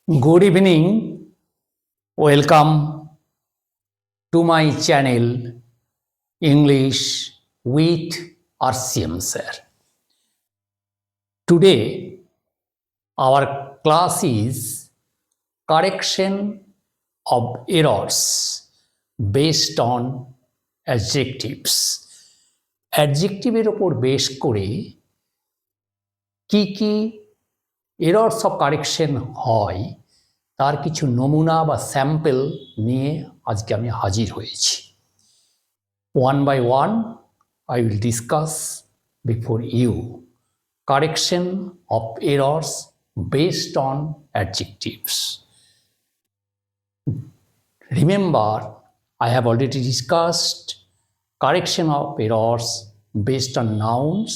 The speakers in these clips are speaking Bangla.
Good evening. Welcome to my channel English with RCM sir. Today our class is correction of errors based on adjectives. অ্যাডজেক্টিভের ওপর বেশ করে কি এরর্স অফ কারেকশন হয় তার কিছু নমুনা বা স্যাম্পল নিয়ে আজকে আমি হাজির হয়েছি। One by one I will discuss before you correction of errors based on adjectives. Remember, I have already discussed correction of errors based on nouns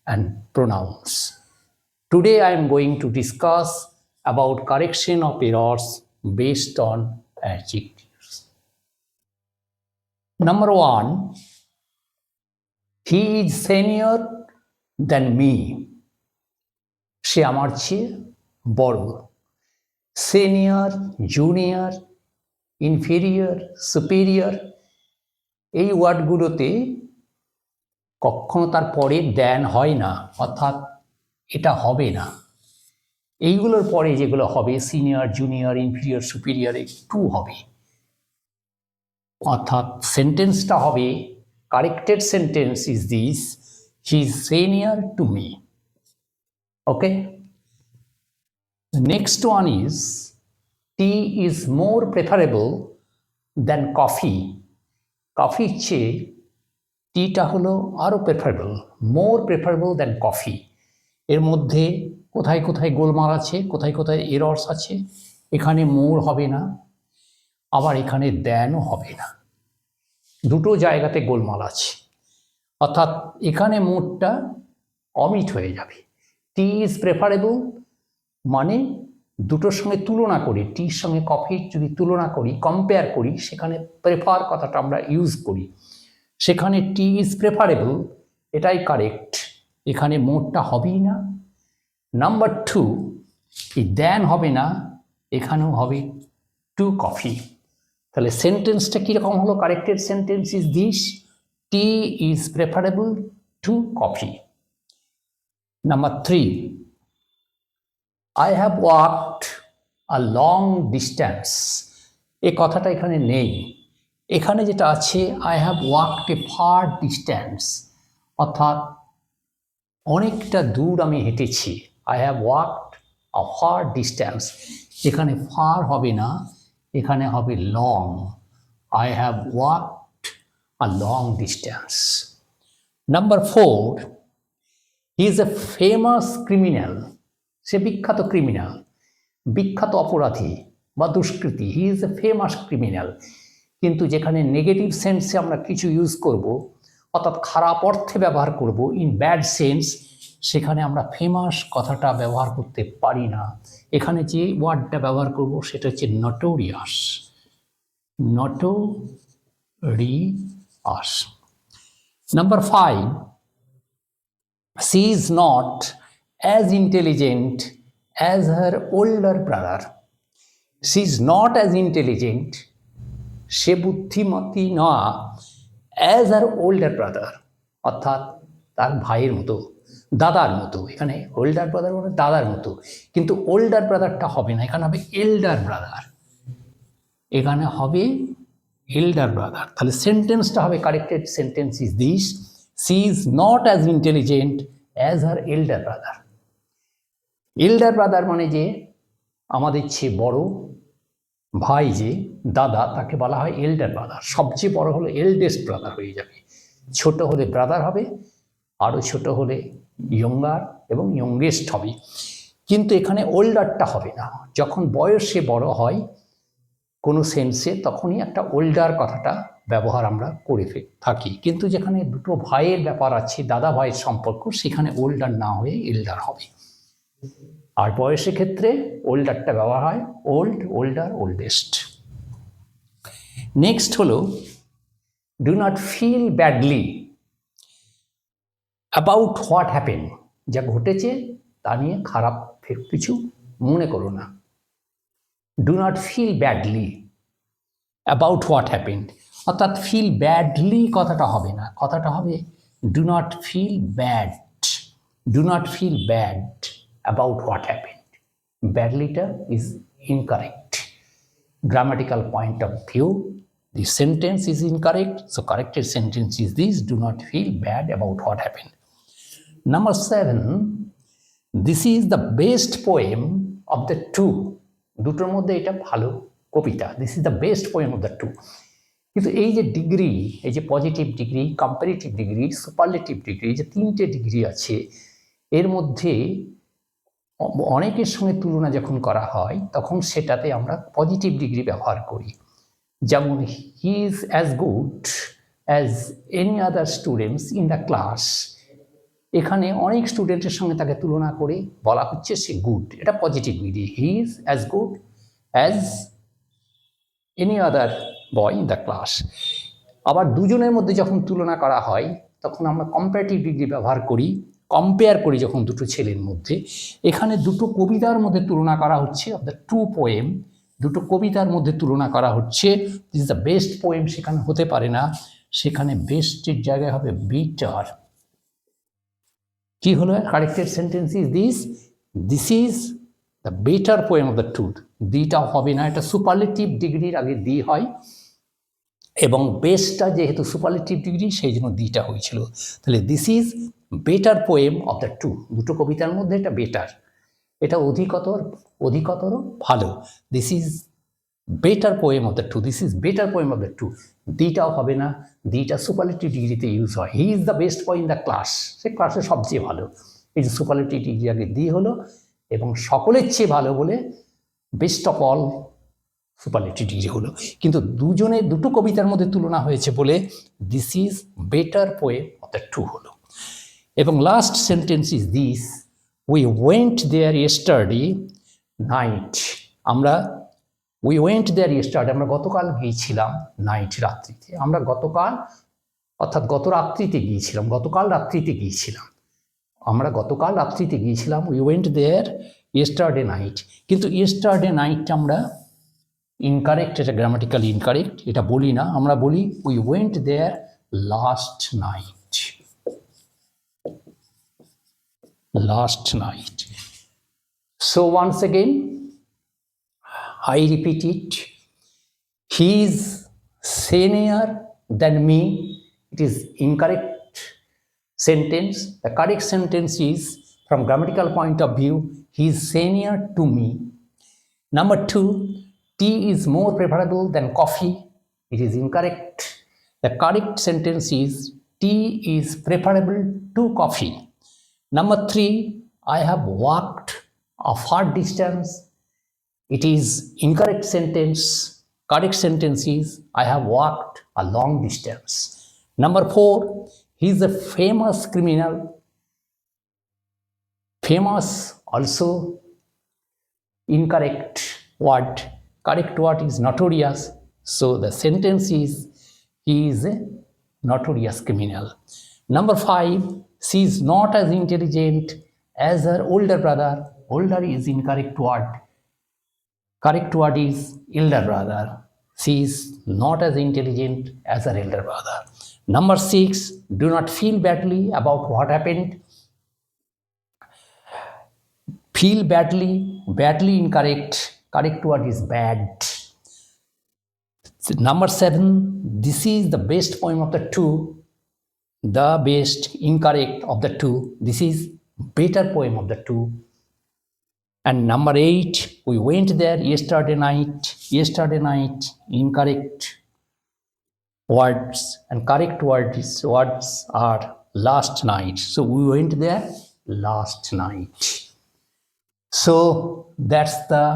and pronouns. Today I am going to discuss about correction of errors based on adjectives. Number one, he is senior than me. সে আমার চেয়ে বড়। Senior, junior, inferior, superior এই ওয়ার্ডগুলোতে কখনো তার পরে দেন হয় না, অর্থাৎ এটা হবে না। এইগুলোর পরে যেগুলো হবে সিনিয়র, জুনিয়র, ইনফিরিয়র, সুপিরিয়র একটু হবে, অর্থাৎ সেন্টেন্সটা হবে corrected sentence is this, he is senior to me. Okay, next one is T is more preferable than coffee. কফির চেয়ে টিটা হলো আরও প্রেফারেবল, মোর প্রেফারেবল দ্যান কফি। এর মধ্যে কোথায় কোথায় গোলমাল আছে, কোথায় কোথায় এরর্স আছে। এখানে মোর হবে না, আবার এখানে দ্যানও হবে না, দুটো জায়গাতে গোলমাল আছে, অর্থাৎ এখানে মোরটা অমিট হয়ে যাবে। টি ইজ প্রেফারেবল মানে দুটোর সঙ্গে তুলনা করি, টির সঙ্গে কফির যদি তুলনা করি, কম্পেয়ার করি, সেখানে প্রেফার কথাটা আমরা ইউজ করি, সেখানে টি ইজ প্রেফারেবল, এটাই কারেক্ট। এখানে মোরটা হবেই না। নাম্বার টু, এই দেন হবে না, এখানেও হবে টু কফি। তাহলে সেন্টেন্সটা কীরকম হলো? Corrected sentence is this, tea is preferable to coffee. Number three, I have walked a long distance. এ কথাটা এখানে নেই, এখানে যেটা আছে I have walked a far distance, অর্থাৎ অনেকটা দূর আমি হেঁটেছি। I have walked a far distance, এখানে ফার হবে না, এখানে হবে long. I have walked a long distance. Number four, he is a famous criminal. সে বিখ্যাত ক্রিমিনাল, বিখ্যাত অপরাধী বা দুষ্কৃতী। হি ইজ এ ফেমাস ক্রিমিনাল, কিন্তু যেখানে নেগেটিভ সেন্সে আমরা কিছু ইউজ করব, অর্থাৎ খারাপ অর্থে ব্যবহার করব, ইন ব্যাড সেন্স, সেখানে আমরা ফেমাস কথাটা ব্যবহার করতে পারি না। এখানে যে ওয়ার্ডটা ব্যবহার করব সেটা হচ্ছে notorious. Notorious. Number five, she is not as intelligent as her older brother. She is not as intelligent, সে বুদ্ধিমতী না, as her older brother, অর্থাৎ তার ভাইয়ের মতো, দাদার মতো। এখানে ওল্ডার ব্রাদার মানে দাদার মতো, কিন্তু ওল্ডার ব্রাদারটা হবে না, এখানে হবে এল্ডার ব্রাদার, এখানে হবে এল্ডার ব্রাদার। তাহলে সেন্টেন্সটা হবে corrected sentence is this, she is not as intelligent as her elder brother. Elder brother মানে যে আমাদের চেয়ে বড় ভাই, যে দাদা, তাকে বলা হয় এল্ডার ব্রাদার। সবচেয়ে বড় হলো এল্ডেস্ট ব্রাদার হয়ে যাবে, ছোট হলে ব্রাদার হবে, আরও ছোট হলে ইয়ঙ্গার এবং ইয়ঙ্গেস্ট হবে। কিন্তু এখানে ওল্ডারটা হবে না, যখন বয়সে বড় হয় কোনো সেন্সে, তখনই একটা ওল্ডার কথাটা ব্যবহার আমরা করে থাকি। কিন্তু যেখানে দুটো ভাইয়ের ব্যাপার আছে, দাদা ভাইয়ের সম্পর্ক, সেখানে ওল্ডার না হয়ে এল্ডার হবে। আর বয়সের ক্ষেত্রে ওল্ডারটা ব্যবহার হয় ওল্ড, ওল্ডার, ওল্ডেস্ট। নেক্সট হলো do not feel badly about what happen. যা ঘটেছে তা নিয়ে খারাপ কিছু মনে করো না। do not feel badly about what happened, অর্থাৎ feel badly কথাটা হবে না, কথাটা হবে do not feel bad, do not feel bad about what happened. Badlyটা is incorrect. Grammatical point of view, the sentence is incorrect, so corrected sentence is this: do not feel bad about what happened. Number 7, this is the best poem of the two. দুটোর মধ্যে এটা ভালো কবিতা, this is the best poem of the two. কিন্তু এই যে ডিগ্রি, এই যে positive degree, comparative degree, superlative degree, যে তিনটে ডিগ্রি আছে, এর মধ্যে অনেকের সঙ্গে তুলনা যখন করা হয় তখন সেটাতে আমরা পজিটিভ ডিগ্রি ব্যবহার করি। যেমন he is as good as any other students in the class, এখানে অনেক স্টুডেন্টের সঙ্গে তাকে তুলনা করে বলা হচ্ছে সে গুড, এটা positive degree. He is as good as any other boy in the class. আবার দুজনের মধ্যে যখন তুলনা করা হয় তখন আমরা কম্পারেটিভ ডিগ্রি ব্যবহার করি, কম্পেয়ার করি যখন দুটো ছেলের মধ্যে। এখানে দুটো কবিতার মধ্যে তুলনা করা হচ্ছে, অফ দ্য টু পোয়েম, দুটো কবিতার মধ্যে তুলনা করা হচ্ছে। This is the best poem সেখানে হতে পারে না, সেখানে বেস্টের জায়গায় হবে বেটার। কি হলো? Corrected sentence is this is the better poem of the two. দিটাও হবে না, এটা সুপারলেটিভ ডিগ্রির আগে দি হয়, এবং বেস্টটা যেহেতু সুপারলেটিভ ডিগ্রি সেই জন্য দিটা হয়েছিল। তাহলে this is better poem of the two, দুটো কবিতার মধ্যে এটা বেটার, এটা অধিকতর ভালো। This is better poem of the two, this is better poem of the two. দিটাও হবে না, দিটা সুপারলেটিভ ডিগ্রিতে ইউজ হয়। He is the best boy in the class, সে ক্লাসে সবচেয়ে ভালো, এই যে সুপারলেটিভ ডিগ্রি আগে দি হলো, এবং সকলের চেয়ে ভালো বলে best of all superlative degree হলো। কিন্তু দুটো কবিতার মধ্যে তুলনা হয়েছে বলে this is better poem of the two হলো। এবং last sentence is this: we went there yesterday night. We went there yesterday, আমরা গতকাল গিয়েছিলাম, নাইট রাত্রিতে, আমরা গতকাল অর্থাৎ গত রাত্রিতে গিয়েছিলাম, গতকাল রাত্রিতে গিয়েছিলাম, আমরা গতকাল রাত্রিতে গিয়েছিলাম। We went there yesterday night, কিন্তু ইয়েস্টারডে নাইটটা আমরা ইনকারেক্ট, এটা গ্রামাটিক্যালি ইনকারেক্ট, এটা বলি না, আমরা বলি we went there last night, last night. So once again, I repeat it, he is senior than me. It is incorrect sentence. The correct sentence is, from grammatical point of view, he is senior to me. Number 2, tea is more preferable than coffee. It is incorrect. The correct sentence is, tea is preferable to coffee. Number 3, I have walked a far distance. It is incorrect sentence. Correct sentence is, I have walked a long distance. Number 4, he is a famous criminal. Famous also incorrect word. Correct word is notorious. So the sentence is, he is a notorious criminal. Number 5, she is not as intelligent as her older brother. Older is incorrect word. Correct word is elder brother. She is not as intelligent as her elder brother. Number 6, do not feel badly about what happened. Feel badly, badly incorrect. Correct word is bad. Number 7, this is the best poem of the two. The best, incorrect, of the two. This is better poem of the two. And number 8, we went there yesterday night. Yesterday night, incorrect words, and correct words are last night. So we went there last night. So that's the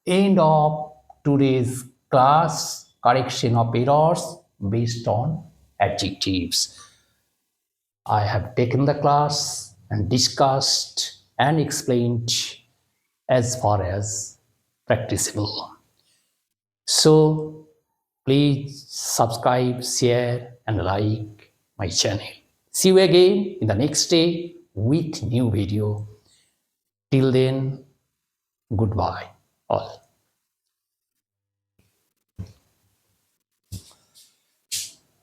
end of today's class, correction of errors based on adjectives. I have taken the class and discussed and explained as far as practicable. So please subscribe, share and like my channel. See you again in the next day with new video. Till then, goodbye all.